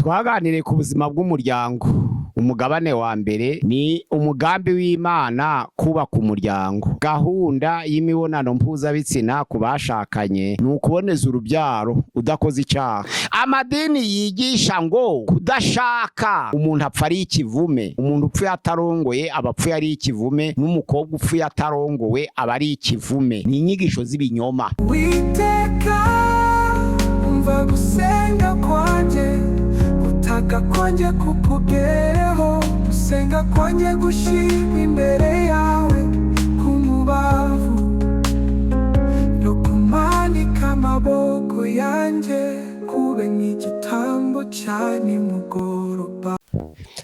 twaganiriye ku buzima bw'umuryango. Umugabane wa mbere ni umugambi w'Imana kubaka umuryango. Gahunda y'imibonano mpuzabitsina ku bashakanye ni ukuboneza urubyaro udakoze icyaha. Amadini yigisha ngo kudashaka umuntu apfa ari ikivume, umuntu upfuye atarongoye aba apfuye ari ikivume, n'umukobwa upfuye atarongowe aba ari ikivume. Ni inyigisho z'ibinyoma. Witeka umva gusenga kwanje, utaka kwanje kukugereho, gusenga kwanje gushima imbere yawe kumubavu, no kumanika amaboko yanje kube nk'igitambo cya nimugoroba.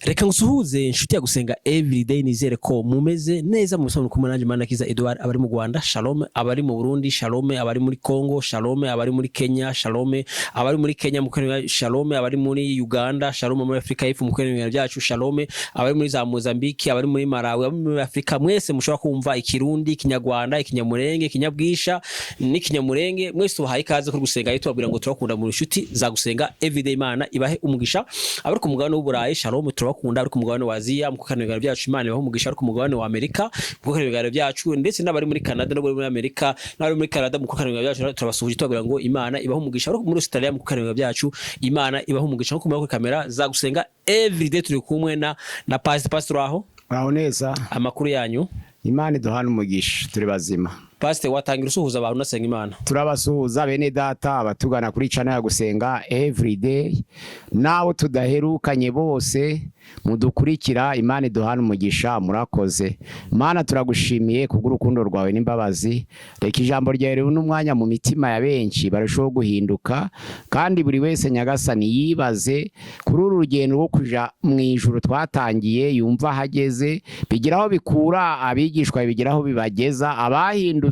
Reka ngusuhuze inshuti ya gusenga everyday, nizere ko mumeze neza mu bisobanuro kumwe nanje Manakiza Edouard. Abari mu Rwanda shalom, abari mu Burundi shalom, abari muri Congo shalom, abari muri Kenya shalom, abari muri Kenya mukenera shalom, abari muri Uganda shalom, muri Afrika y'Epfo mukenera byacu shalom, abari muri za Mozambique, abari muri Malawi, abari muri Afrika mwese mushobora kumva ikirundi, ikinyarwanda, ikinyamurenge, ikinyabwisha n'ikinyamurenge, mwese uhaye ikaze kuri gusenga yetu abwira ngo turakunda mu inshuti za gusenga everyday. Imana ibahe umugisha. Abari ku mugabane w'Uburayi shalom, turakunda. Ari ku mugabane wa Aziya mukukana ibiganiro byacu, Imana ibahe umugisha. Ari ku mugabane wa Amerika mukukana ibiganiro byacu, ndetse n'abari muri Canada n'abari muri Amerika n'abari muri Canada mukukana ibiganiro byacu, turabasuhuje tubabwira ngo Imana ibahe umugisha. Ari muri Australia mukukana ibiganiro byacu, Imana ibahe umugisha. Nko kumenya kuri kamera za gusenga everyday turi kumwe na pastor aho neza. Amakuru yanyu? Imana iduhana umugisha, turi bazima. Pastor watangira usuhuza abantu nasenga Imana. Turabasuhuza bene data abatugana kuri channel ya gusenga everyday, nawo tudaherukanye bose mudukurikira. Imana iduhana umugisha, murakoze. Mana turagushimiye kubw'urukundo rwawe n'imbabazi. Reka ijambo ryawe ribe n'umwanya mu mitima ya benshi barushaho guhinduka, kandi buri wese nyagasani yibaze kuri uru rugendo rwo kuja mu ijuru twatangiye, yumva hageze, bigiraho bikura abigishwa, bigiraho bibageza, abahindu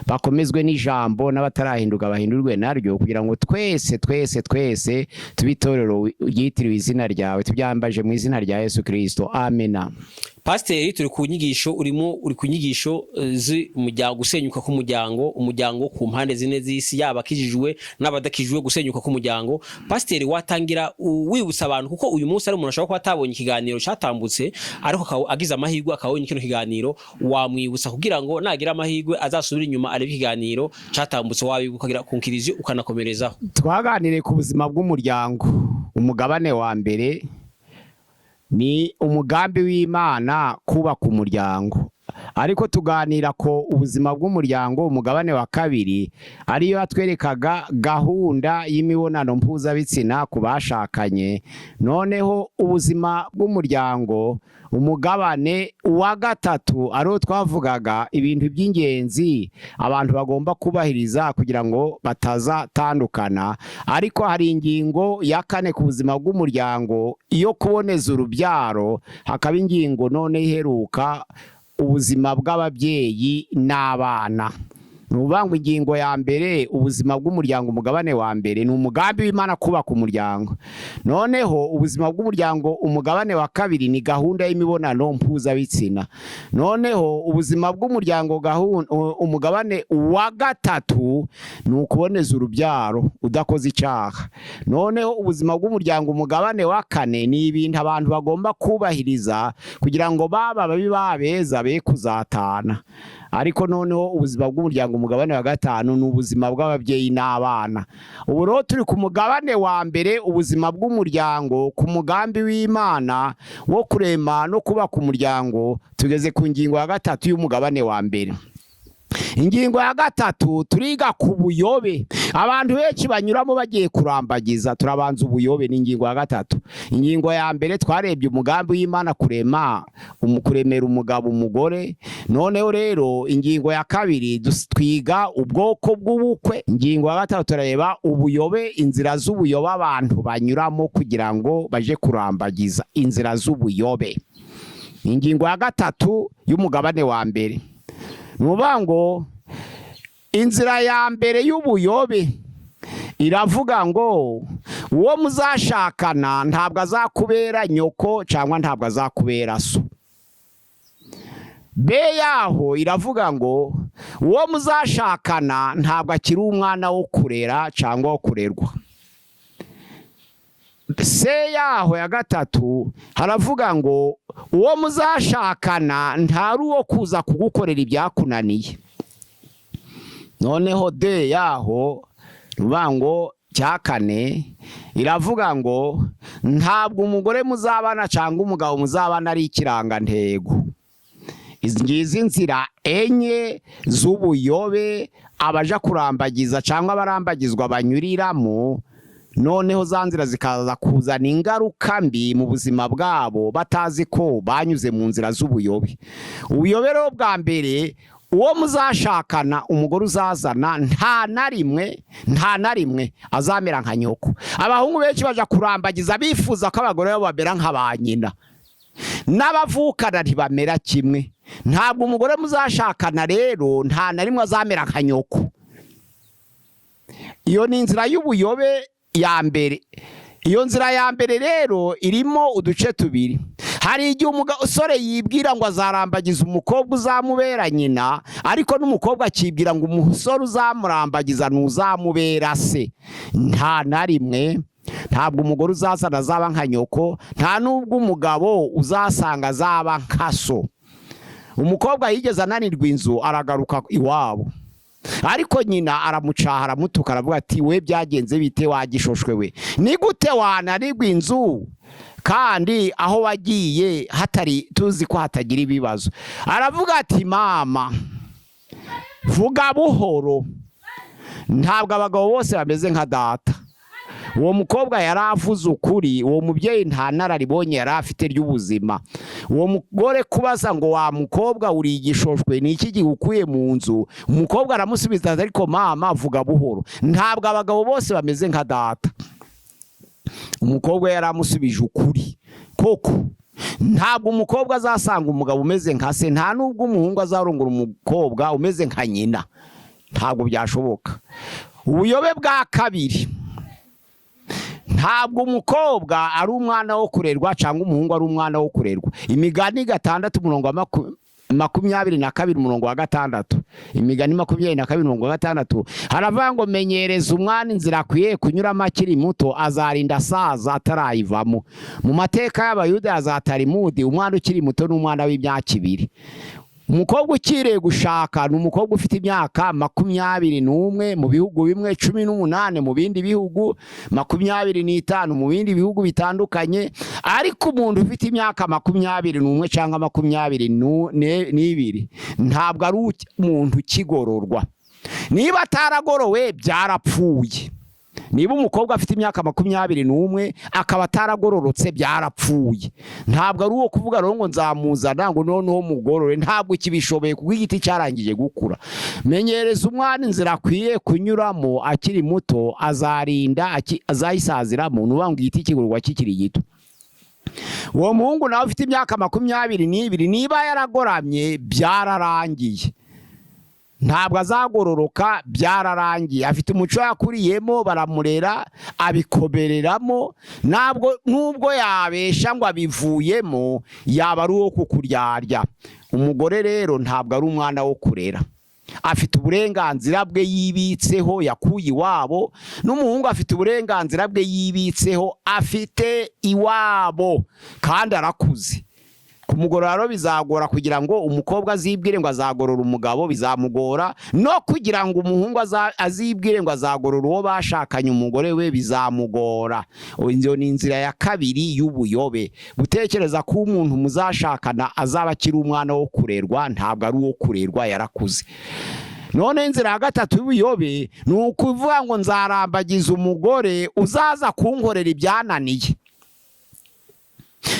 bakomezwe n'ijambo, n'abatarahinduka bahindurwe naryo, kugira ngo twese tubitorero ryitiriwe izina ryawe, tubyambaje mu izina rya Yesu Kristo, amena. Pasiteri, turi ku nyigisho, uri ku nyigisho z'umuryango, gusenyuka k'umuryango, umuryango ku mpande zine z'isi, yaba akijijwe n'abadakijijwe, gusenyuka k'umuryango. Pasiteri, watangira wibutsa abantu, kuko uyu munsi ari umuntu ashobora kuba atabonye ikiganiro cyatambutse, ariko agize amahirwe akabonye kino kiganiro, wamwibutsa kugira ngo nagira amahirwe azasubira inyuma arebe ikiganiro cyatambutse, wabibuka kunkirizi ukanakomerezaho. Twaganiriye ku buzima bw'umuryango. Umugabane wa mbere ni umugambi w'Imana kubaka umuryango, ariko tuganira ko ubuzima bw'umuryango. Umugabane wa kabiri ariyo atwerekaga gahunda y'imibonano mpuzabitsina ku bashakanye. Noneho ubuzima bw'umuryango, umugabane wa gatatu ariho twavugaga ibintu by'ingenzi abantu bagomba kubahiriza kugira ngo batazatandukana. Ariko hari ingingo ya kane ku buzima bw'umuryango, iyo kuboneza urubyaro. Hakaba ingingo none iheruka, ubuzima bw'ababyeyi n'abana. Nuvuga ingingo ya mbere, ubuzima bw'umuryango, umugabane wa mbere ni umugambi w'Imana kubaka umuryango. Noneho ubuzima bw'umuryango, umugabane wa kabiri ni gahunda y'imibonano mpuzabitsina. Noneho ubuzima bw'umuryango, umugabane wa gatatu ni ukuboneza urubyaro udakoze icyaha. Noneho ubuzima bw'umuryango, umugabane wa kane ni ibintu abantu bagomba kubahiriza kugira ngo baba babi babeza be kuzatana. Ariko noneho ubuzima bw'umuryango, umugabane wa gatanu ni ubuzima bw'ababyeyi n'abana. Ubu rero turi ku mugabane wa mbere, ubuzima bw'umuryango, ku mugambi w'Imana wo kurema no kubaka umuryango. Tugeze ku ngingo ya gatatu y'umugabane wa mbere. Ingingo ya gatatu turiga ku buyobe abantu benshi banyuramo bagiye kurambagiza. Turabanza ubuyobe, ni ingingo ya gatatu. Ingingo ya mbere twarebye umugambi w'Imana kuremera umugabo umugore. Noneho rero ingingo ya kabiri twiga ubwoko bw'ubukwe. Ingingo ya gatatu turareba ubuyobe, inzira z'ubuyobe abantu banyuramo kugira ngo baje kurambagiza, inzira z'ubuyobe. Ingingo ya gatatu y'umugabane wa mbere, nuvuga ngo inzira ya mbere y'ubuyobe iravuga ngo uwo muzashakana ntabwo azakubera nyoko cyangwa ntabwo azakubera so. Be yaho iravuga ngo uwo muzashakana ntabwo akiri umwana wo kurera cyangwa wo kurerwa. se yaho ya gatatu haravuga ngo uwo muzashakana ntari uwo kuza kugukorera ibyakunaniye. Noneho de yaho ruvuga ngo cya kane iravuga ngo ntabwo umugore muzabana cyangwa umugabo muzabana ari ikirangantego. Izi ngizi nzira enye z'ubuyobe abaja kurambagiza cyangwa abarambagizwa banyuriramo, noneho za nzira zikaza kuzana ingaruka mbi mu buzima bwabo batazi ko banyuze mu nzira z'ubuyobe. Ubuyobe rero bwa mbere, uwo muzashakana umugore uzazana nta na rimwe azamera nka nyoko. Abahungu benshi baja kurambagiza bifuza ko abagore babo bamera nka ba nyina, n'abavukana ntibamera kimwe. Ntabwo umugore muzashakana rero nta na rimwe azamera nka nyoko. Iyo ni inzira y'ubuyobe ya mbere. Iyo nzira ya mbere rero irimo uduce tubiri. Hari igihe umusore yibwira ngo azarambagiza umukobwa uzamubera nyina, ariko n'umukobwa akibwira ngo umusore uzamurambagiza ntuzamubera se. Nta na rimwe. Ntabwo umugore uzazana azaba nka nyoko, nta n'ubwo umugabo uzasanga azaba nka so. Umukobwa yigeze ananirwa inzu aragaruka iwabo, ariko nyina aramucaha aramutuka aravuga ati we byagenze bite wagishoshwe we, ni gute wananirwa inzu kandi aho wagiye hatari tuzi ko hatagira ibibazo? Aravuga ati mama vuga buhoro, ntabwo abagabo bose bameze nka data. Uwo mukobwa yaravuze ukuri, uwo mubyeyi nta nararibonye yari afite ry'ubuzima. Uwo mugore kubaza ngo wa mukobwa uri igishoshwe ni iki gikuye mu nzu, umukobwa aramusubiza ariko mama vuga buhoro, ntabwo abagabo bose bameze nka data. Umukobwa yaramusubije ukuri koko. Ntabwo umukobwa azasanga umugabo umeze nka se, nta nubwo umuhungu azarongora umukobwa umeze nka nyina, ntabwo byashoboka. Ubuyobe bwa kabiri, ntabwo umukobwa ari umwana wo kurerwa cyangwa umuhungu ari umwana wo kurerwa. Imigani 6:22 Imigani 22:6 haravuga ngo menyereza umwana inzira akwiye kunyuramo akiri muto, azarinda asaza atarayivamo. Mu mateka y'Abayuda ya za Talimudi, umwana ukiri muto n'umwana w'imyaka 2. Umukobwa ukiriye gushaka ni umukobwa ufite imyaka 21 mu bihugu bimwe, 18 mu bindi bihugu, 25 mu bindi bihugu bitandukanye. Ariko umuntu ufite imyaka 21 cyangwa 22 ntabwo ari umuntu ukigororwa. Niba ataragorowe byarapfuye. Niba umukobwa afite imyaka 21 akaba ataragororotse byarapfuye. Ntabwo ari uwo kuvuga rero ngo nzamuzana ngo noneho mugorore, ntabwo kibishoboye kuko igiti cyarangije gukura. Menyereza umwana inzira akwiye kunyuramo akiri muto, azarinda azayisaziramo. Nuvuga ngo igiti kigororwa kikiri gito. Uwo muhungu nawe ufite imyaka 22 niba yaragoramye byararangiye, ntabwo azagororoka, byararangiye. Afite umuco yakuriyemo, baramurera abikobereramo, nubwo yabesha ngo abivuyemo yaba ari uwo kukuryarya. Umugore rero ntabwo ari umwana wo kurera, afite uburenganzira bwe yibitseho yakuye iwabo, n'umuhungu afite uburenganzira bwe yibitseho afite iwabo kandi arakuze. Kumugorora rero bizagora, kugira ngo umukobwa azibwire ngo azagorora umugabo bizamugora, no kugira ngo umuhungu azibwire ngo azagorora uwo bashakanye umugore we bizamugora. Iyo ni inzira ya kabiri y'ubuyobe, gutekereza ko umuntu muzashakana azaba akiri umwana wo kurerwa, ntabwo ari uwo kurerwa, yarakuze. None inzira ya gatatu y'ubuyobe ni ukuvuga ngo nzarambagiza umugore uzaza kunkorera ibyananiye,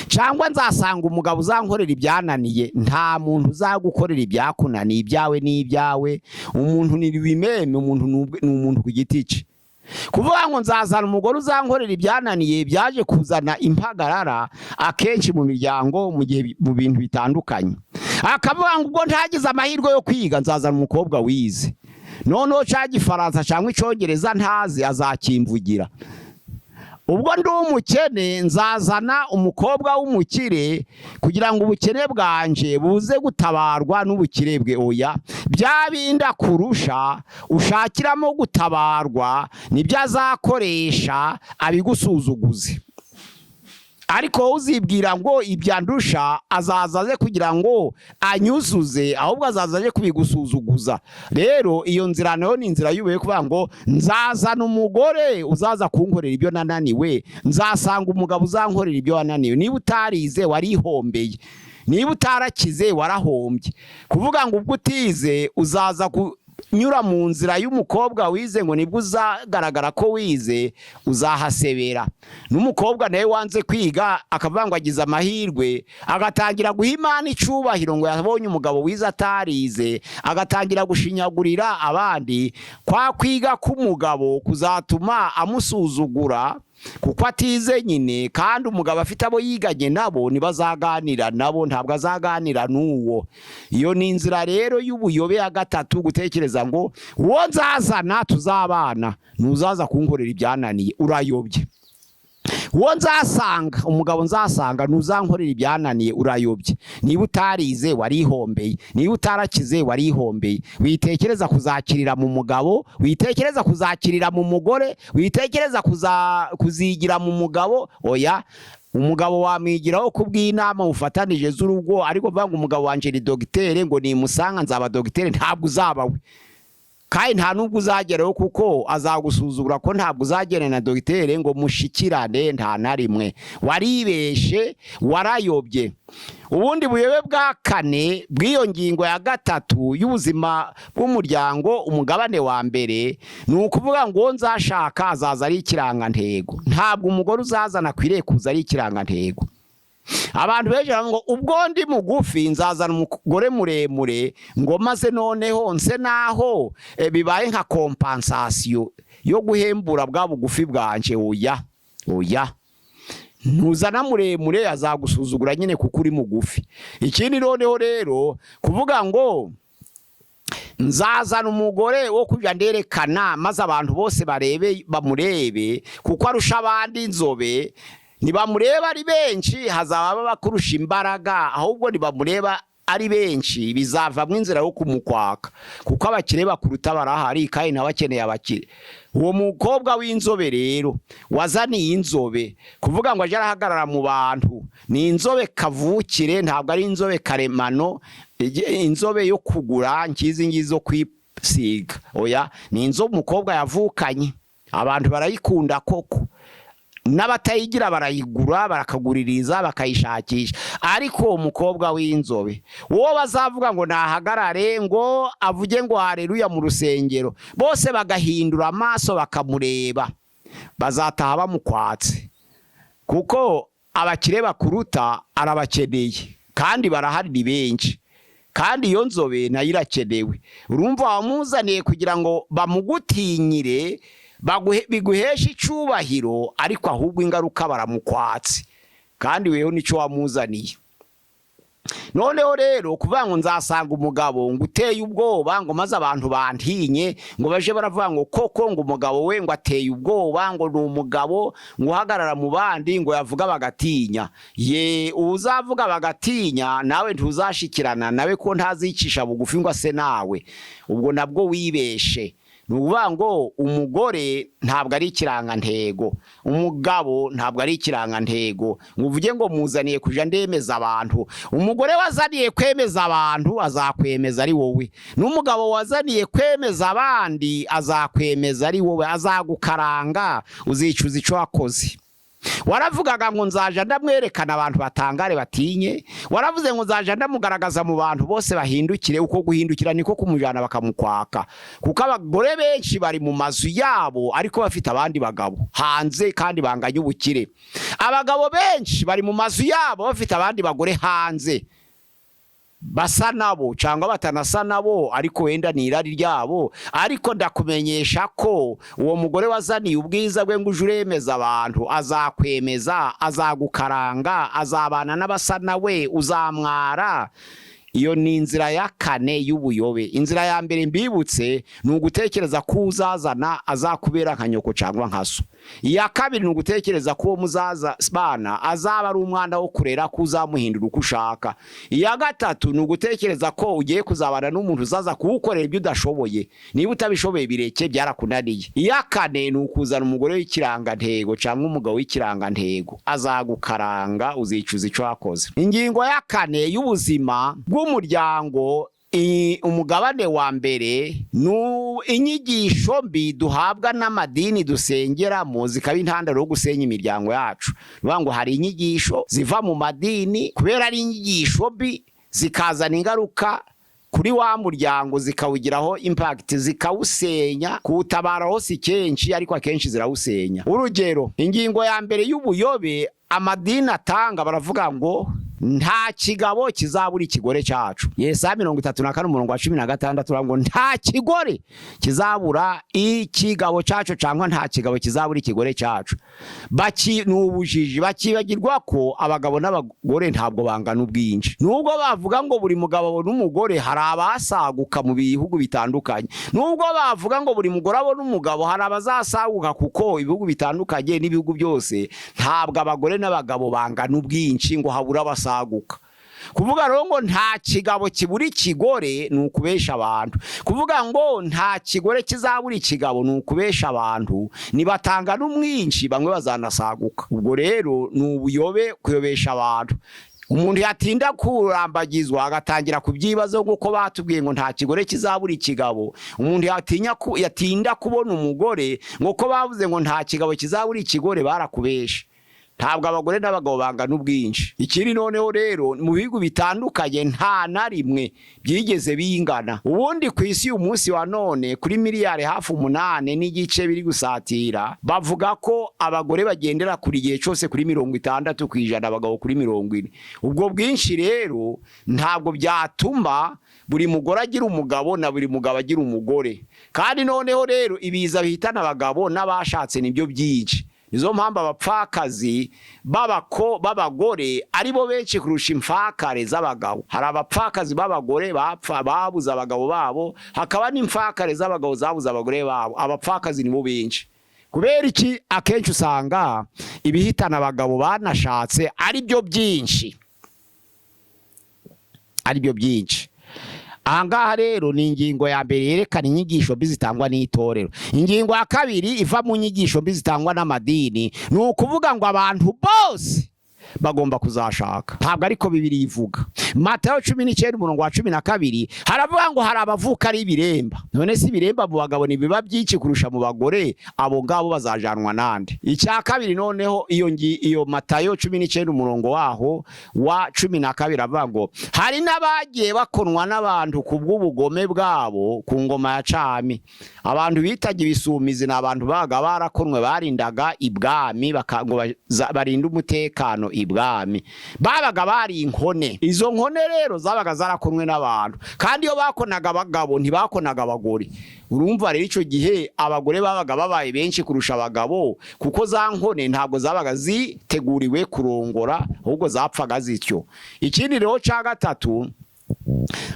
cyangwa nzasanga umugabo uzankorera ibyananiye. Nta muntu uzagukorera ibyakunaniye, ibyawe ni ibyawe. Umuntu ni ibimeme, umuntu ni umuntu ku giti cye. Kuvuga ngo nzazana umugore uzankorera ibyananiye byaje kuzana impagarara akenshi mu miryango mu bintu bitandukanye. Akavuga ngo ubwo ntagize amahirwe yo kwiga nzazana umukobwa wize, noneho cya Gifaransa cyangwa Icyongereza ntazi azakimvugira. Ubwo ndi umukene nzazana umukobwa w'umukire kugira ngo ubukene bwanje buze gutabarwa n'ubukire bwe. Oya, byabinda kurusha ushakiramo gutabarwa nibyo azakoresha abigusuzuguze. ariko uzibwira ngo ibyandusha azaza aje kugira ngo anyuzuze, ahubwo azaza aje kubigusuzuguza. Rero iyo nzira nayo ni inzira yubuye kuvuga ngo nzazana umugore uzaza kunkorera ibyo nananiwe, nzasanga umugabo uzankorera ibyo wananiwe. Niba utarize warihombeye, niba utarakize warahombye. Kuvuga ngo ubwo utize uzaza nyura mu nzira y'umukobwa wize ngo nibwo uzagaragara ko wize, uzahasebera. N'umukobwa nawe wanze kwiga akavuga ngo agize amahirwe, agatangira guha Imana icubahiro ngo yabonye umugabo wize atarize, agatangira gushinyagurira abandi. Kwa kwiga k'umugabo kuzatuma amusuzugura kuko atize nyine, kandi umugabo afite abo yiganye nabo ntibazaganira nabo, ntabwo azaganira n'uwo. Iyo ni inzira rero y'ubuyobe ya gatatu, gutekereza ngo uwo nzazana tuzabana, ntuzaza kunkorera ibyananiye, urayobye. Uwo nzasanga, umugabo nzasanga, ntuzankorera ibyananiye, urayobye. Niba utarize warihombeye, niba utarakize warihombeye. Witekereza kuzakirira mu mugabo, witekereza kuzakirira mu mugore, witekereza kuzigira mu mugabo. Oya, umugabo wamwigiraho kubw'inama ufatanije z'urugo, ariko vuga ngo umugabo wanje ni dogiteri, ngo nimusanga nzaba dogiteri, ntabwo uzaba we. Kandi nta nubwo uzageraho kuko azagusuzugura ko ntabwo uzagera na dogiteri ngo mushikirane, nta na rimwe. Waribeshe, warayobye. Ubundi buyobe bwa kane bw'iyo ngingo ya gatatu y'ubuzima bw'umuryango, umugabane wa mbere, ni ukuvuga ngo nzashaka azaza ari ikirangantego. Ntabwo umugore uzazana akwiriye kuza ari ikirangantego. Abantu benshi ngo ubwo ndi mugufi nzazana umugore muremure, ngo maze noneho nse naho bibaye nka compensation yo guhembura bwa bugufi bwanje. Oya, oya, ntuzana muremure azagusuzugura nyine kuko uri mugufi. Ikindi noneho rero kuvuga ngo nzazana umugore wo kujya nderekana maze abantu bose barebe, bamurebe kuko arusha abandi inzobe. Nibamureba ari benshi hazaba bakurusha imbaraga, ahubwo nibamureba ari benshi bizavamwo inzira yo kumukwaka, kuko abakire bakuruta barahari kandi nawe akeneye abakire. Uwo mukobwa w'inzobe rero wazaniye inzobe, kuvuga ngo aje arahagarara mu bantu, ni inzobe kavukire, ntabwo ari inzobe karemano, inzobe yo kugura nkizi ngizo kwisiga. Oya, ni inzobe umukobwa yavukanye, abantu barayikunda koko, n'abatayigira barayigura, barakaguririza, bakayishakisha. Ariko umukobwa w'inzobe uwo bazavuga ngo nahagarare ngo avuge ngo haleluya mu rusengero, bose bagahindura amaso bakamureba, bazataha bamukwatse, kuko abakire bakuruta arabakeneye kandi barahari benshi, kandi iyo nzobe nayo irakenewe. Urumva wamuzaniye kugira ngo bamugutinyire, biguhesha icubahiro, ariko ahubwo ingaruka baramukwatse, kandi weho nico wamuzaniye. Noneho rero kuvuga ngo nzasanga umugabo ngo uteye ubwoba, ngo maze abantu bantinye, ngo baje baravuga ngo koko ngo umugabo we ngo ateye ubwoba, ngo ni umugabo ngo uhagarara mu bandi ngo yavuga bagatinya. Ye, uzavuga bagatinya nawe ntuzashikirana nawe ko ntazicisha bugufi ngo ase nawe, ubwo nabwo wibeshe. Nuvuga ngo umugore ntabwo ari ikirangantego, umugabo ntabwo ari ikirangantego. Nguvuge ngo muzaniye kuja ndemeza abantu. Umugore wazaniye kwemeza abantu azakwemeza ari wowe, n'umugabo wazaniye kwemeza abandi azakwemeza ari wowe, azagukaranga, uzicuza ico wakoze. Waravugaga ngo nzaja ndamwerekana abantu batangare batinye, waravuze ngo nzaja ndamugaragaza mu bantu bose bahindukire. Uko guhindukira niko kumujana bakamukwaka, kuko abagore benshi bari mu mazu yabo ariko bafite abandi bagabo hanze kandi banganya ubukire. Abagabo benshi bari mu mazu yabo bafite abandi bagore hanze, basa nabo cyangwa batanasa nabo, ariko wenda ni irari ryabo. Ariko ndakumenyesha ko uwo mugore wazaniye ubwiza bwe ngo ujuremeza abantu azakwemeza, azagukaranga, azabana n'abasa nawe, uzamwara. iyo ni inzira ya kane y'ubuyobe. Inzira ya mbere mbibutse ni ugutekereza ko uzazana azakubera nka nyoko cyangwa nka so. Iya kabiri ni ugutekereza ko uwo muzaza bana azaba ari umwana wo kurera ko uzamuhindura uko ushaka. Iya gatatu ni ugutekereza ko ugiye kuzabana n'umuntu uzaza kuwukorera ibyo udashoboye, niba utabishoboye bireke byarakunaniye. Iya kane ni ukuzana umugore w'ikirangantego cyangwa umugabo w'ikirangantego azagukaranga uzicuza icyo wakoze. Ingingo ya kane y'ubuzima bw'umuryango, umugabane wa mbere ni inyigisho mbi duhabwa n'amadini dusengeramo zikaba intandaro yo gusenya imiryango yacu. Bivuga ngo hari inyigisho ziva mu madini kubera ari inyigisho mbi zikazana ingaruka kuri wa muryango, zikawugiraho impact, zikawusenya. Kuwutabaraho si kenshi ariko akenshi zirawusenya. Urugero, ingingo ya mbere y'ubuyobe amadini atanga, baravuga ngo nta kigabo kizabura ikigore cyacu. Yesaya 34:16 ngo nta kigore kizabura ikigabo cyacu cyangwa nta kigabo kizabura ikigore cyacu. N'ubujiji bakibagirwa ko abagabo n'abagore ntabwo bangana ubwinshi. Nubwo bavuga ngo buri mugabo n'umugore, hari abasaguka mu bihugu bitandukanye. Nubwo bavuga ngo buri mugore abona umugabo, hari abazasaguka, kuko ibihugu bitandukanye n'ibihugu byose ntabwo abagore n'abagabo bangana ubwinshi ngo habura abasaguka. Kuvuga rero ngo nta kigabo kibura ikigore ni ukubesha abantu. Kuvuga ngo nta kigore kizabura ikigabo ni ukubesha abantu. Nibatanga n'umwinshi bamwe bazanasaguka. Ubwo rero ni ubuyobe, kuyobesha abantu. Umuntu yatinda kurambagizwa agatangira kubyibazo nk'uko batubwiye ngo nta kigore kizabura ikigabo. Umuntu yatinda kubona umugore nk'uko bavuze ngo nta kigabo kizabura ikigore, barakubesha. Ntabwo abagore n'abagabo bangana ubwinshi. Ikiri noneho rero mu bihugu bitandukanye nta na rimwe byigeze bingana. Ubundi ku isi umunsi wa none kuri miliyari hafi 8 n'igice biri gusatira, bavuga ko abagore bagendera kuri gihe cyose kuri 60%, abagabo kuri 40%. Ubwo bwinshi rero ntabwo byatuma buri mugore agira umugabo na buri mugabo agira umugore. Kandi noneho rero ibiza bihitana abagabo n'abashatse nibyo byinshi. Nizo mpamvu abapfakazi b'abagore ari bo benshi kurusha imfakare z'abagabo. Hari abapfakazi b'abagore babuze abagabo babo, hakaba n'imfakare z'abagabo zabuze abagore babo. Abapfakazi nibo benshi. Kubera iki? Akenshi usanga ibihitana abagabo banashatse ari byo byinshi. Ahangaha rero ni ingingo ya mbere yerekana inyigisho mbi zitangwa n'itorero. Ingingo ya kabiri iva mu nyigisho mbi zitangwa n'amadini, ni ukuvuga ngo abantu bose bagomba kuzashaka. Ntabwo ariko Bibiliya ivuga. Matayo 19:12 haravuga ngo hari abavuka ari ibiremba. None si ibiremba mu bagabo ni biba byinshi kurusha mu bagore, abo ngabo bazajanwa nande? Icya kabiri noneho iyo Matayo 19:12 avuga ngo hari n'abagiye bakonwa n'abantu kubw'ubugome bwabo ku ngoma ya cami. Abantu bitaga ibisumizi n'abantu baga barakonwe, barindaga ibwami ngo barinda umutekano ibwami. Babaga bari inkone. Izo nkone rero zabaga zarakonwe n'abantu, kandi iyo bakonaga abagabo ntibakonaga abagore. Urumva rero icyo gihe abagore babaga babaye benshi kurusha abagabo, kuko za nkone ntabwo zabaga ziteguriwe kurongora, ahubwo zapfaga zityo. Ikindi rero cya gatatu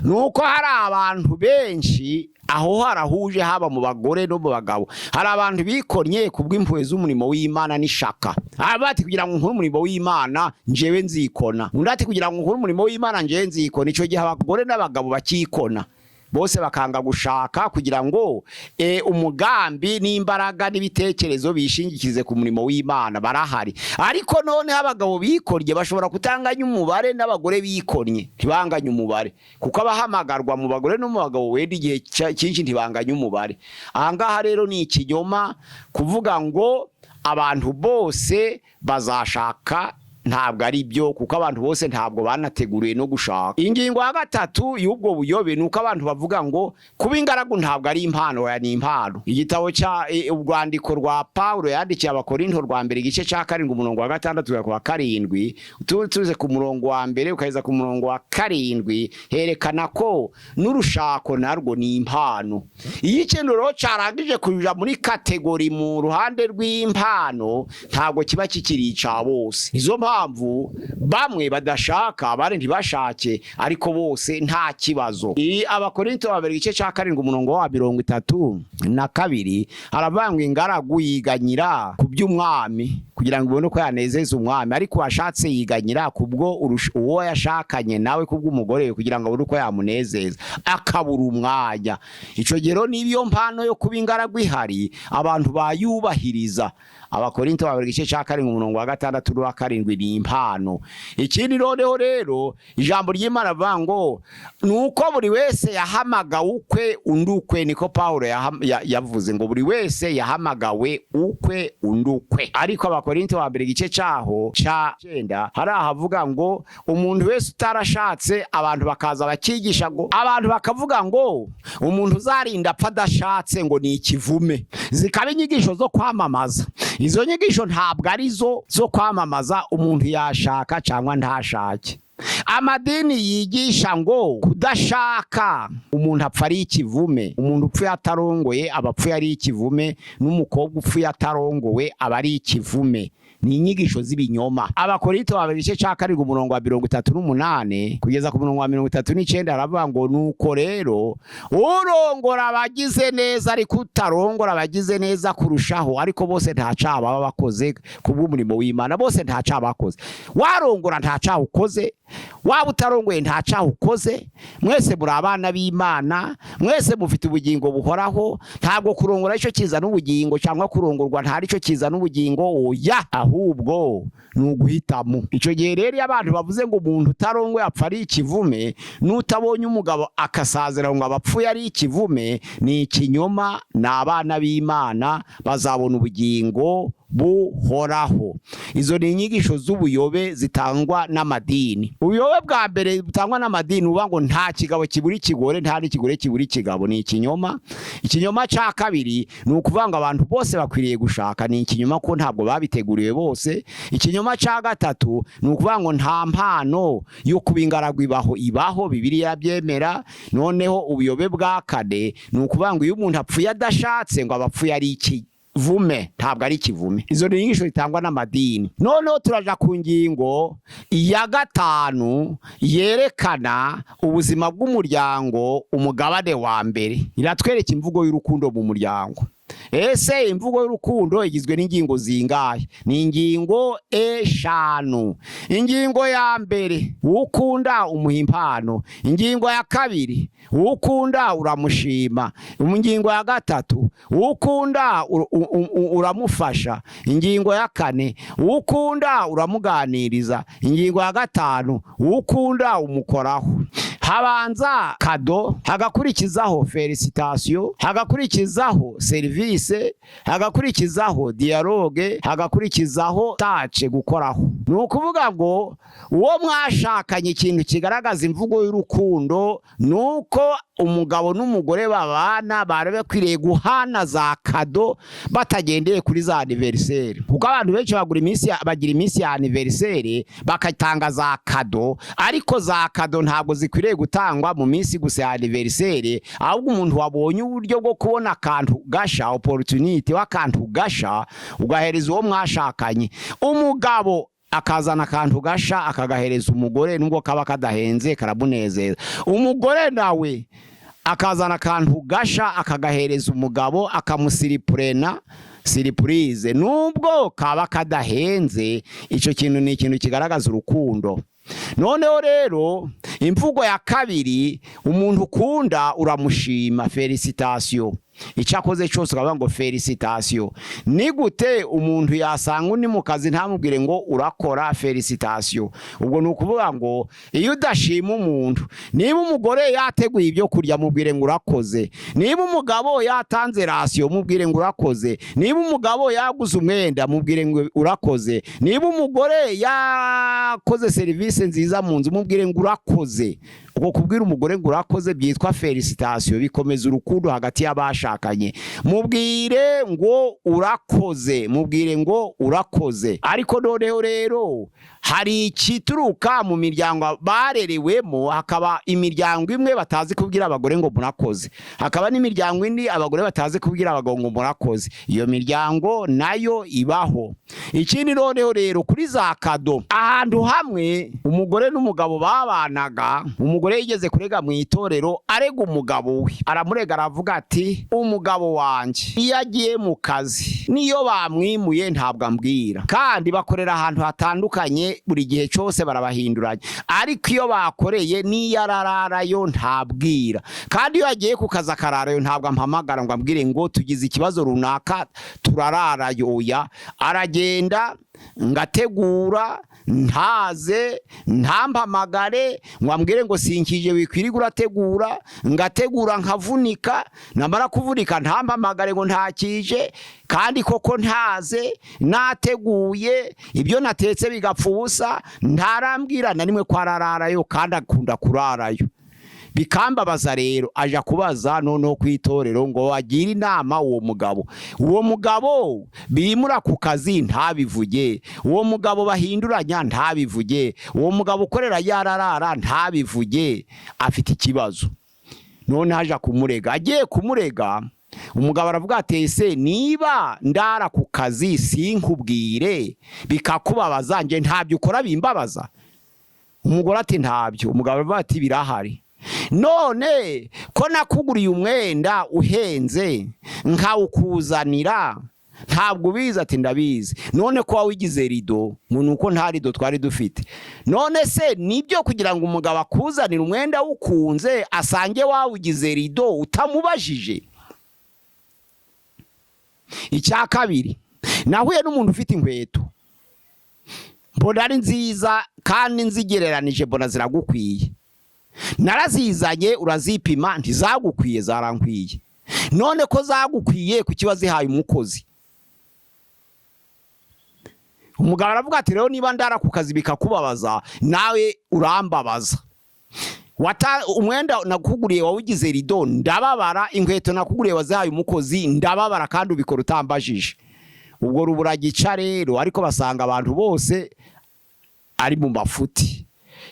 nuko hari abantu benshi aho harahuje, haba mu bagore no mu bagabo. Hari abantu bikonye kubw'impuhwe z'umurimo w'Imana n'ishaka. Abati kugira ngo nkore umurimo w'Imana njewe nzikona, undi ati kugira ngo nkore umurimo w'Imana njewe nzikona. Icyo gihe abagore n'abagabo bakikona, bose bakanga gushaka kugira ngo umugambi n'imbaraga n'ibitekerezo bishingikize ku murimo w'Imana. Barahari, ariko none abagabo bikorye bashobora kutanganya umubare n'abagore bikonye ntibanganye umubare, kuko abahamagarwa mu bagore no mu bagabo wenda igihe cyinshi ntibanganye umubare. Ahangaha rero ni ikinyoma kuvuga ngo abantu bose bazashaka. Ntabwo ari byo, kuko abantu bose ntabwo banateguriye no gushaka. Ingingo ya gatatu y'ubwo buyobe nuko abantu bavuga ngo kuba ingaragu ntabwo ari impano, ya ni impano. Igitabo cya urwandiko rwa Paulo yandikiye Abakorinto rwa mbere igice cya 7:7 tuze ku murongo wa mbere ukageza ku murongo wa 7 herekana ko n'urushako narwo ni impano. Iyo ikintu rero carangije kuja muri kategori mu ruhande rw'impano, ntabwo kiba kikiri ica bose. Izo mpamvu bamwe badashaka abandi ntibashake ariko bose nta kibazo. Abakorinto ba mbere igice cya 7 umurongo wa 32 haravuga ngo ingaragu yiganyira ku by'umwami kugira ngo ibone ko yanezeza umwami, ariko washatse yiganyira kubwo uwo yashakanye nawe kubw'umugore kugira ngo abone ko yamunezeza akabura umwanya. Ico gero niyo mpano yo kuba ingaragu ihari abantu bayubahiriza. Abakorinto ba mbere igice cya 7 umurongo wa 6 n'uwa 7 ni impano. Ikindi noneho rero ijambo ry'Imana avuga ngo nuko buri wese yahamagawe ukwe undukwe, niko Paulo yavuze ngo buri wese yahamagawe ukwe undukwe. Ariko Abakorinto ba mbere igice cyaho ca 9 hari ahavuga ngo umuntu wese utarashatse abantu bakaza bakigisha ngo abantu bakavuga ngo umuntu uzarinda apfa adashatse ngo ni ikivume. Zikaba inyigisho zo kwamamaza. Izo nyigisho ntabwo ari zo kwamamaza umuntu yashaka cyangwa ntashake. Amadini yigisha ngo kudashaka umuntu apfa ari ikivume, umuntu upfuye atarongoye aba apfuye ari ikivume, n'umukobwa upfuye atarongowe aba ari ikivume. Ni inyigisho z'ibinyoma. Abakorinto ba mbere igice cya 7 umurongo wa 38 kugeza ku murongo wa 39 haravuga ngo nuko rero urongora abagize neza ariko utarongora abagize neza kurushaho, ariko bose nta cyaha baba bakoze kubw'umurimo w'Imana, bose nta cyaha bakoze. Warongora nta cyaha ukoze, waba utarongoye nta cyaha ukoze, mwese muri abana b'Imana, mwese mufite ubugingo buhoraho. Ntabwo kurongora icyo kiza n'ubugingo cyangwa kurongorwa ntari cyo kiza n'ubugingo, oya, ahubwo nuguhitamo. Ico gihe rero abantu bavuze ngo umuntu utarongoye apfa ari ikivume, n'utabonye umugabo akasazira ngo abapfuye ari ikivume, ni ikinyoma. N'abana b'Imana bazabona ubugingo buhoraho. Izo ni inyigisho z'ubuyobe zitangwa n'amadini. Ubuyobe bwa mbere butangwa n'amadini uvuga ngo nta kigabo kiburi kigore, nta n'ikigore kiburi kigabo, ni ikinyoma. Ikinyoma cya kabiri ni ukuvuga ngo abantu bose bakwiriye gushaka, ni ikinyoma ko ntabwo babiteguriwe bose. Ikinyoma cya gatatu ni ukuvuga ngo nta mpano yo kuba ingaragu ibaho, Bibiliya yabyemera. Noneho ubuyobe bwa kane ni ukuvuga ngo iyo umuntu apfuye adashatse ngo abapfuye ari ikivume, ntabwo ari ikivume. Izo ni inyigisho zitangwa n'amadini. Noneho turaja ku ngingo ya 5 yerekana ubuzima bw'umuryango, umugabane wa mbere. Iratwereka imvugo y'urukundo mu muryango. Ese imvugo y'urukundo igizwe n'ingingo zingahe? Ni ingingo 5. Ingingo ya mbere ukunda umuha impano. Ingingo ya kabiri ukunda uramushima. Ingingo ya gatatu ukunda uramufasha. Ingingo ya 4 ukunda uramuganiriza. Ingingo ya 5 ukunda umukoraho. Habanza kado, hagakurikizaho felicitation, hagakurikizaho service, hagakurikizaho dialogue, hagakurikizaho tache gukoraho. Ni ukuvuga ngo uwo mwashakanye ikintu kigaragaza imvugo y'urukundo nuko umugabo n'umugore babana barabe kwiriye guhana za kado batagendeye kuri za anniversaire. Kuko abantu benshi bagira iminsi ya anniversaire bakatanga za kado, ariko za kado ntabwo zikwiriye gutangwa mu minsi gusa ya anniversaire, ahubwo umuntu wabonye uburyo bwo kubona akantu gasha, opportunity w'akantu gasha, ugahereza uwo mwashakanye. Umugabo akazana akantu gasha akagahereza umugore, nubwo kaba kadahenze karabunezeza. Umugore nawe akazana akantu gasha akagahereza umugabo, akamusiripurena surprise, nubwo kaba kadahenze. Ico kintu ni ikintu kigaragaza urukundo. Noneho rero imvugo ya kabiri, umuntu ukunda uramushima, felicitation. Icyakoze cyose ukavuga ngo felicitation. Ni gute umuntu yasanga undi mu kazi ntamubwire ngo urakora felicitation? Ubwo ni ukuvuga ngo iyo udashima umuntu, niba umugore yateguye ibyo kurya mubwire ngo urakoze, niba umugabo yatanze ratio mubwire ngo urakoze, niba umugabo yaguze umwenda mubwire ngo urakoze, niba umugore yakoze service nziza mu nzu mubwire ngo urakoze. Ubwo kubwira umugore ngo urakoze byitwa felicitation, bikomeza urukundo hagati y'abashakanye. Mubwire ngo urakoze, mubwire ngo urakoze. Ariko noneho rero hari ikituruka mu miryango barerewemo, hakaba imiryango imwe batazi kubwira abagore ngo murakoze, hakaba n'imiryango indi abagore batazi kubwira abagabo ngo murakoze. Iyo miryango nayo ibaho. Ikindi noneho rero kuri za kado, ahantu hamwe umugore n'umugabo babanaga, umugore yigeze kurega mu itorero arega umugabo we, aramurega aravuga ati umugabo wanje iyo agiye mu kazi niyo bamwimuye ntabwo ambwira, kandi bakorera ahantu hatandukanye buri gihe cyose barabahinduranya, ariko iyo bakoreye niyo arararayo ntabwira, kandi iyo agiye ku kazi akararayo ntabwo ampamagara ngo ambwire ngo tugize ikibazo runaka turararayo. Oya, aragenda ngategura ntaze ntampamagare ngo ambwire ngo sinkije wikwiriga urategura, ngategura nkavunika, namara kuvunika ntampamagare ngo ntakije, kandi koko ntaze nateguye ibyo natetse bigapfa ubusa, ntarambwira na rimwe ko arararayo kandi akunda kurarayo. Bikambabaza rero, aja kubaza noneho ku itorero ngo agire inama uwo mugabo. Uwo mugabo bimura ku kazi ntabivuge, uwo mugabo bahinduranya ntabivuge, uwo mugabo ukorera yararara ntabivuge, afite ikibazo. None haja kumurega, agiye kumurega umugabo aravuga ati ese niba ndara ku kazi sinkubwire bikakubabaza, nje ntabyo ukora bimbabaza? Umugore ati ntabyo. Umugabo aravuga ati birahari. None ko nakuguriye umwenda uhenze nkawukuzanira ntabwo ubizi? Ati ndabizi. None ko wawigize rido, nuko nta rido twari dufite. None se nibyo kugira ngo umugabo akuzanire umwenda ukunze asange wawigize rido utamubajije? Icya kabiri, nahuye n'umuntu ufite inkweto mbona ari nziza kandi nzigereranije mbona ziragukwiye, narazizanye urazipima ntizagukwiye, zarankwiye. None ko zagukwiye ku kibazo zihaye umukozi? Umugabo aravuga ati rero niba ndara ku kazi bikakubabaza nawe urambabaza. Umwenda nakuguriye wawugize rido ndababara, inkweto nakuguriye wazihaye umukozi ndababara, kandi ubikora utambajije. Ubwo rubura gica rero, ariko basanga abantu bose ari mu mafuti.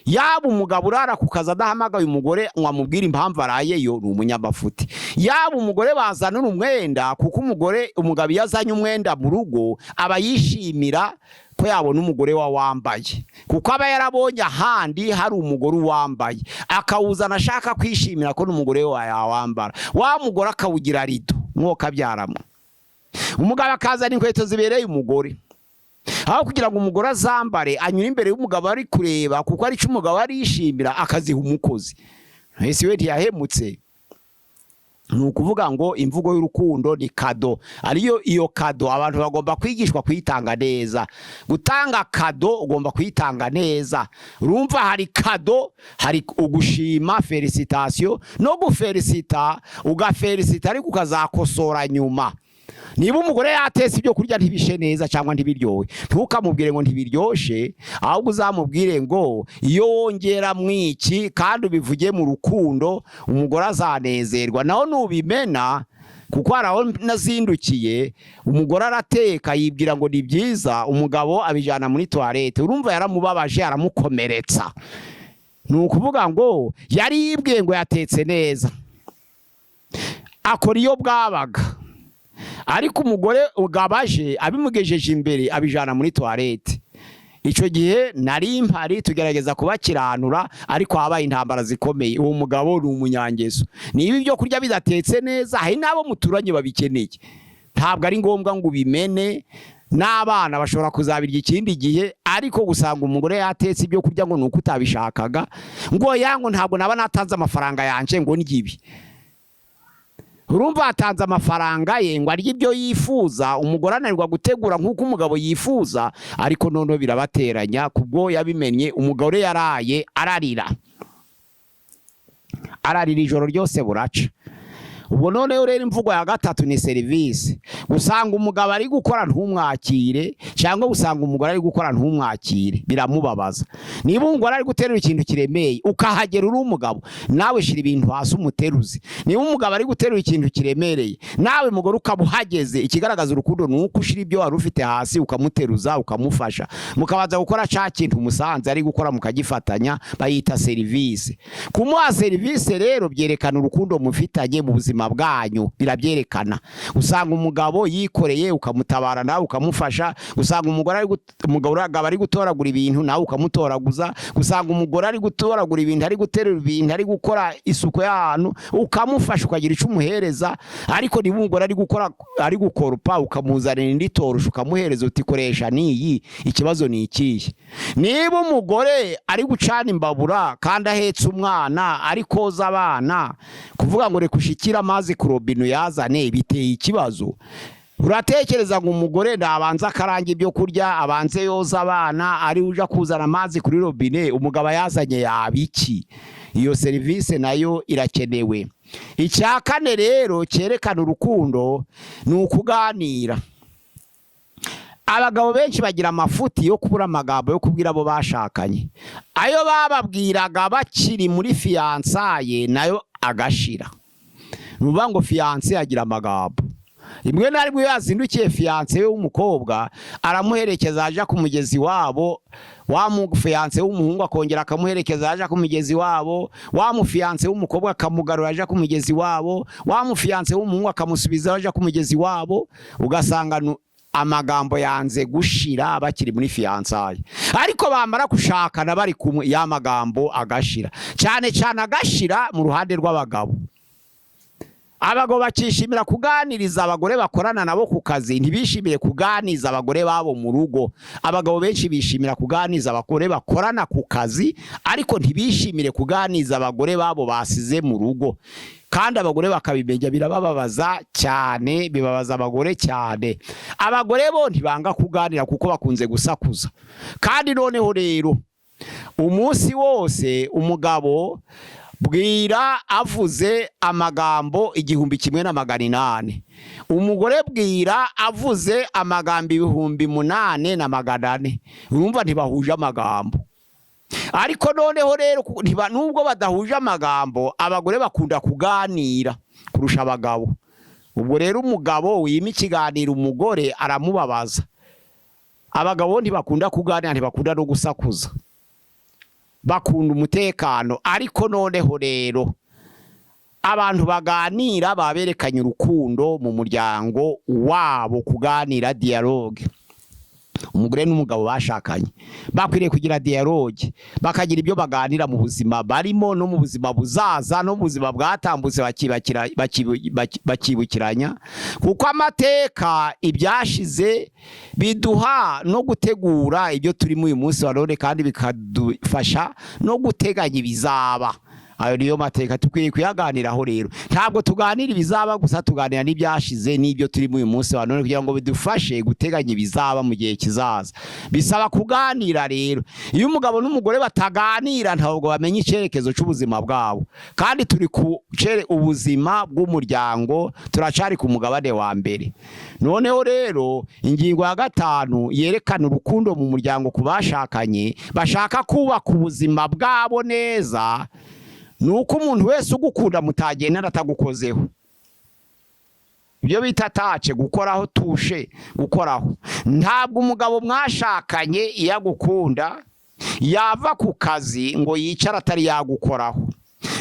Yaba umugabo urara ku kazi adahamagaye umugore ngo amubwire impamvu arayeyo, ni umunyamafuti. Yaba umugore bazanira umwenda, kuko umugabo iyo azanye umwenda mu rugo aba yishimira ko yabona umugore wambaye, kuko aba yarabonye ahandi hari umugore wambaye, akawuzana ashaka kwishimira ko n'umugore yawambara. Wa mugore akawugira rido mwoka byaramo. Umugabo akazana inkweto zibereye umugore, aho kugira ngo umugore azambare anyura imbere y'umugabo ari kureba, kuko ari cyo umugabo arishimira, akaziha umukozi. Ese we ntiyahemutse? Ni ukuvuga ngo imvugo y'urukundo ni kado. Ariyo iyo kado abantu bagomba kwigishwa kuyitanga neza. Gutanga kado ugomba kuyitanga neza. Urumva hari kado, hari ugushima felicitation, no gufelicita ugafelicita ariko ukazakosora nyuma. Niba umugore yatetse ibyo kurya ntibishe neza cyangwa ntibiryohe, ntukamubwire ngo ntibiryoshe, ahubwo uzamubwire ngo iyo wongera mwiki kandi ubivuge mu rukundo umugore azanezerwa. Naho nubimena, kuko haraho nazindukiye umugore arateka yibwira ngo ni byiza, umugabo abijana muri toilette, urumva yaramubabaje aramukomeretsa. Ni ukuvuga ngo yari yibwiye ngo yatetse neza, akora iyo bwabaga, ariko umugore ugabaje abimugejeje imbere abijana muri toilette. Icyo gihe nari mpari tugerageza kubakiranura, ariko habaye intambara zikomeye. Uwo mugabo ni umunyangeso. Niba ibyo kurya bidatetse neza, hari nabo muturanye babikeneye, ntabwo ari ngombwa ngo ubimene. N'abana bashobora kuzabirya ikindi gihe, ariko gusanga umugore yatetse ibyo kurya ngo nuko utabishakaga, ngo yango ntabwo naba natanze amafaranga yanje ngo ngibi. Urumva atanze amafaranga ye ngo arye ibyo yifuza, umugore ananirwa gutegura nk'uko umugabo yifuza, ariko noneho birabateranya. Kubwo yabimenye, umugore yaraye ararira ijoro ryose buraca. ubwo noneho rero imvugo ya gatatu ni serivisi. Usanga umugabo ari gukora ntumwakire, cyangwa usanga umugore ari gukora ntumwakire, biramubabaza. Niba umugore ari guterura ikintu kiremeye ukahagera uri umugabo, nawe shira ibintu hasi umuteruzi. Niba umugabo ari guterura ikintu kiremereye, nawe mugore ukabuhageze, ikigaragaza urukundo nuko ushira ibyo wari ufite hasi ukamuteruza ukamufasha, mukabaza gukora cya kintu umusanze ari gukora mukagifatanya, bayita serivisi. Kumuha serivisi rero byerekana urukundo mufitanye mu buzima bwanyu, birabyerekana. Usanga umugabo yikoreye ukamutabara nawe ukamufasha, usanga umugore ari gutoragura ibintu nawe ukamutoraguza, usanga umugore ari gutoragura ibintu, ari guterura ibintu, ari gukora isuku y'ahantu ukamufasha ukagira icyo umuhereza. Ariko niba umugore ari gukoropa ukamuzanira indi torosha ukamuhereza uti koresha niyi, ikibazo ni ikihe? Niba umugore ari gucana imbabura kandi ahetse umwana ari koza abana, kuvuga ngo reka ushikire amazi ku robine yazane, biteye ikibazo. Uratekereza ngo umugore nabanza akaranga ibyo kurya, abanze yoza abana, ari uja kuzana amazi kuri robine, umugabo yazanye yabiki? Iyo serivisi nayo irakenewe. Icya kane rero cyerekana urukundo ni ukuganira. Abagabo benshi bagira amafuti yo kubura amagambo yo kubwira abo bashakanye. Ayo bababwiraga bakiri muri fiansaye nayo agashira. Nuvuga ngo fianse agira amagambo. Rimwe na rimwe yazindukiye fianse w'umukobwa aramuherekeza aja ku mugezi wabo, wa mufianse w'umuhungu akongera akamuherekeza aja ku mugezi wabo, wa mufianse w'umukobwa akamugarura aja ku mugezi wabo, wa mufianse w'umuhungu akamusubiza aja ku mugezi wabo. Ugasanga amagambo yanze gushira bakiri muri fiansaye, ariko bamara kushakana bari kumwe ya magambo agashira. Cyane cyane agashira mu ruhande rw'abagabo. Abagabo bakishimira kuganiriza abagore bakorana nabo ku kazi, ntibishimire kuganiza abagore babo mu rugo. Abagabo benshi bishimira kuganiza abagore bakorana ku kazi, ariko ntibishimire kuganiza abagore babo basize mu rugo. Kandi abagore bakabimenya, birababaza cyane, bibabaza abagore cyane. Abagore bo ntibanga kuganira kuko bakunze gusakuza. Kandi noneho rero umunsi wose umugabo bwira avuze amagambo 1,180, umugore bwira avuze amagambo 8,400. Urumva ntibahuje amagambo. Ariko noneho rero nubwo badahuje amagambo, abagore bakunda kuganira kurusha abagabo. Ubwo rero umugabo wima ikiganiro umugore aramubabaza. Abagabo ntibakunda kuganira, ntibakunda no gusakuza, bakunda umutekano. Ariko noneho rero abantu baganira baberekanye urukundo mu muryango wabo, kuganira, dialogue. Umugore n'umugabo bashakanye bakwiriye kugira dialogue, bakagira ibyo baganira mu buzima barimo no mu buzima buzaza no mu buzima bwatambutse, bakibukiranya. Kuko amateka ibyashize biduha no gutegura ibyo turimo uyu munsi wa none, kandi bikadufasha no guteganya ibizaba. Ayo niyo mateka tukwiriye kuyaganiraho rero. Ntabwo tuganira ibizaba gusa, tuganira n'ibyashize n'ibyo turimo uyu munsi wa none, kugira ngo bidufashe guteganya ibizaba mu gihe kizaza. Bisaba kuganira rero. Iyo umugabo n'umugore bataganira, ntabwo bamenya icyerekezo cy'ubuzima bwabo. Kandi turi ku ubuzima bw'umuryango, turacari ku mugabane wa mbere. Noneho rero ingingo ya 5 yerekana urukundo mu muryango ku bashakanye bashaka kubaka ubuzima bwabo neza. Nuko umuntu wese ugukunda mutagenda atagukozeho. Ibyo bita tace, gukoraho, tushe, gukoraho. Ntabwo umugabo mwashakanye iyo agukunda yava ku kazi ngo yicara atari yagukoraho.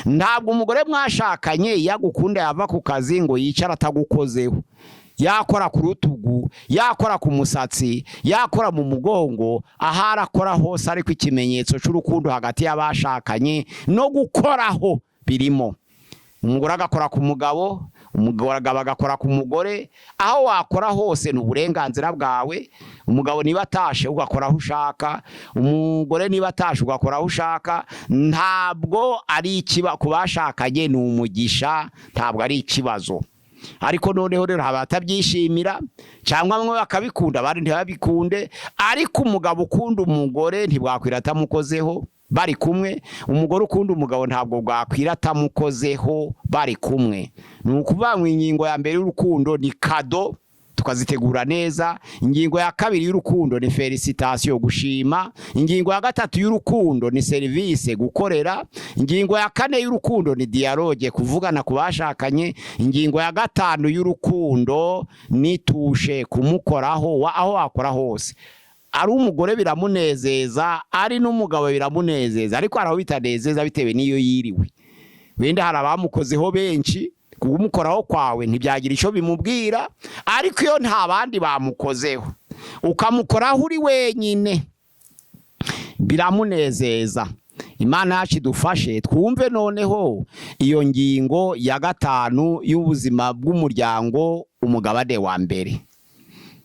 Ntabwo umugore mwashakanye iyo agukunda yava ku kazi ngo yicara atagukozeho. Yakora ku rutugu, yakora ku musatsi, yakora mu mugongo, ahara akora hose, ariko ikimenyetso cy'urukundo hagati y'abashakanye no gukoraho birimo. Umugore agakora ku mugabo, umugabo agakora ku mugore. Aho wakora hose ni uburenganzira bwawe. Umugabo niba atashe ugakora aho ushaka, umugore niba atashe ugakora aho ushaka. Ntabwo ari ikiba ku bashakanye, ni umugisha, ntabwo ari ikibazo. Ariko noneho rero abatabyishimira cyangwa bamwe bakabikunda abandi ntibabikunde. Ariko umugabo ukunda umugore ntibwakwira atamukozeho. bari kumwe. Umugore ukunda umugabo ntabwo bwakwira atamukozeho bari kumwe. Ni ukuvuga ngo ingingo ya mbere y'urukundo ni kado, tukazitegura neza. Ingingo ya kabiri y'urukundo ni felicitation, gushima. Ingingo ya gatatu y'urukundo ni service, gukorera. Ingingo ya kane y'urukundo ni dialogue, kuvugana ku bashakanye. Ingingo ya gatanu y'urukundo ni tushe, kumukoraho aho wakora hose. Ari umugore biramunezeza, ari n'umugabo biramunezeza, ariko araho bitanezeza bitewe n'iyo yiriwe. Wenda hari abamukozeho benshi, kumukoraho kwawe ntibyagira icyo bimubwira, ariko iyo nta bandi bamukozeho ukamukoraho uri wenyine biramunezeza. Imana yacu idufashe twumve noneho iyo ngingo ya gatanu y'ubuzima bw'umuryango, umugabane wa mbere.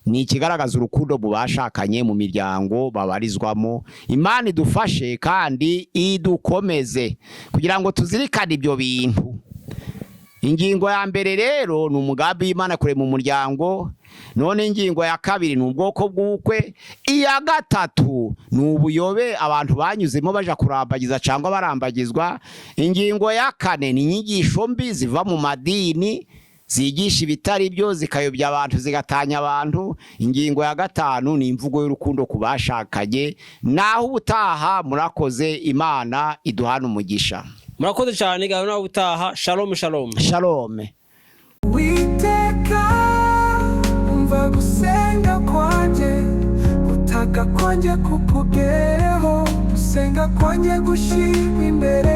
Ni ikigaragaza urukundo mu bashakanye mu miryango babarizwamo. Imana idufashe kandi idukomeze kugira ngo tuzirikane ibyo bintu. Ingingo ya mbere rero ni umugambi w'Imana kure mu muryango. None ingingo ya kabiri ni ubwoko bw'ukwe. Iya gatatu ni ubuyobe abantu banyuzemo baja kurambagiza cyangwa barambagizwa. Ingingo ya kane ni inyigisho mbi ziva mu madini, zigisha ibitari byo, zikayobya abantu, zigatanya abantu. Ingingo ya gatanu ni imvugo y'urukundo ku bashakanye. Naho ubutaha murakoze, Imana iduhana umugisha. Murakoze cyane gahunda ubutaha. Shalom shalom. Shalom. Witeka umva gusenga kwanje, gutaka kwanje kukugereho, gusenga kwanje gushimwa imbere